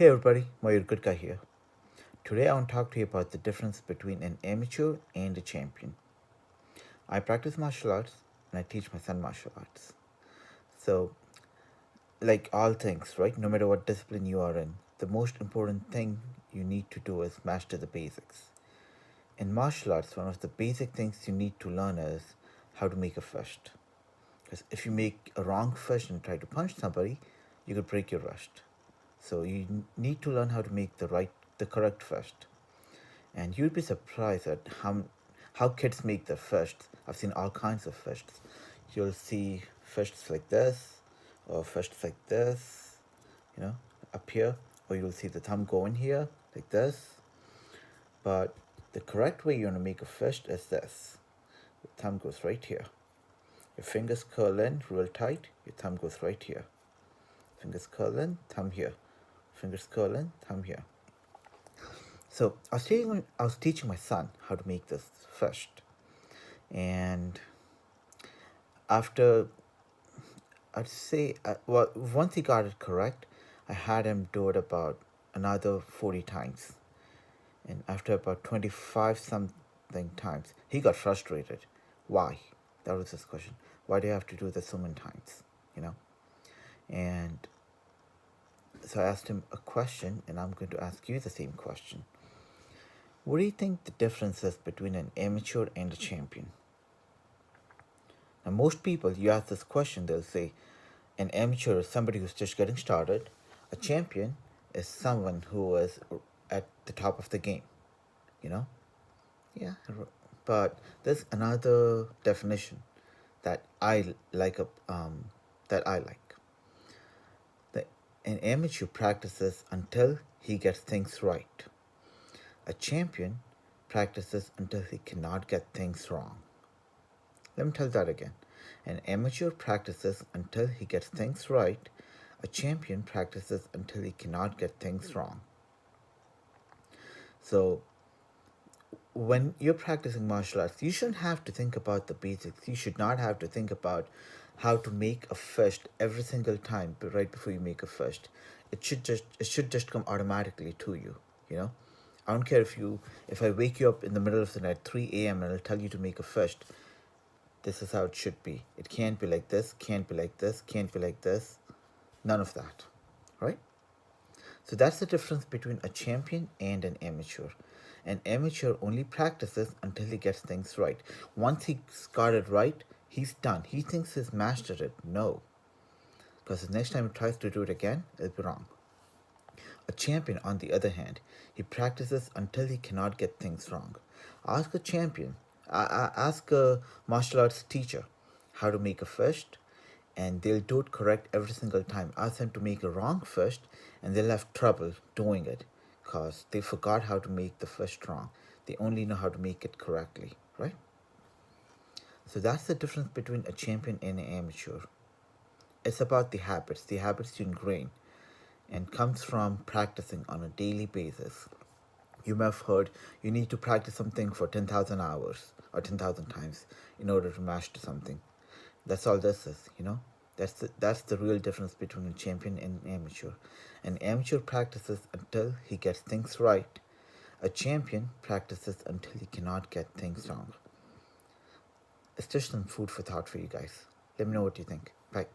Hey everybody, Mayur Gudka here. Today I want to talk to you about the difference between an amateur and a champion. I practice martial arts and I teach my son martial arts. So, like all things, right? No matter what discipline you are in, the most important thing you need to do is master the basics. In martial arts, one of the basic things you need to learn is how to make a fist. Because if you make a wrong fist and try to punch somebody, you could break your wrist. So you need to learn how to make the correct fist. And you'd be surprised at how kids make their fists. I've seen all kinds of fists. You'll see fists like this, or fists like this, you know, up here, or you'll see the thumb go in here like this. But the correct way you want to make a fist is this. Your thumb goes right here. Your fingers curl in real tight. Your thumb goes right here. Fingers curl in, thumb here. Fingers curl in, thumb here. So I was teaching my son how to make this fist, and after I'd say once he got it correct, I had him do it about another 40 times, and after about 25 something times, he got frustrated. Why? That was his question. Why do you have to do this so many times? You know, and so I asked him a question, and I'm going to ask you the same question. What do you think the difference is between an amateur and a champion? Now, most people, you ask this question, they'll say an amateur is somebody who's just getting started. A champion is someone who is at the top of the game, you know? Yeah, but there's another definition that I like. That I like. The, an amateur practices until he gets things right. A champion practices until he cannot get things wrong. Let me tell that again. An amateur practices until he gets things right. A champion practices until he cannot get things wrong. So, when you're practicing martial arts, you shouldn't have to think about the basics. You should not have to think about how to make a fist every single time right before you make a fist. It should just come automatically to you, you know? I don't care if I wake you up in the middle of the night, 3 a.m. and I'll tell you to make a fist. This is how it should be. It can't be like this, can't be like this, can't be like this. None of that, right? So that's the difference between a champion and an amateur. An amateur only practices until he gets things right. Once he's got it right, he's done. He thinks he's mastered it. No, because the next time he tries to do it again, it'll be wrong. A champion, on the other hand, he practices until he cannot get things wrong. Ask a champion, ask a martial arts teacher how to make a fist, and they'll do it correct every single time. Ask them to make a wrong fist, and they'll have trouble doing it because they forgot how to make the fist wrong. They only know how to make it correctly, right? So that's the difference between a champion and an amateur. It's about the habits you ingrain, and comes from practicing on a daily basis. You may have heard you need to practice something for 10,000 hours or 10,000 times in order to master something. That's all this is, you know? That's the real difference between a champion and an amateur. An amateur practices until he gets things right. A champion practices until he cannot get things wrong. It's just some food for thought for you guys. Let me know what you think. Bye.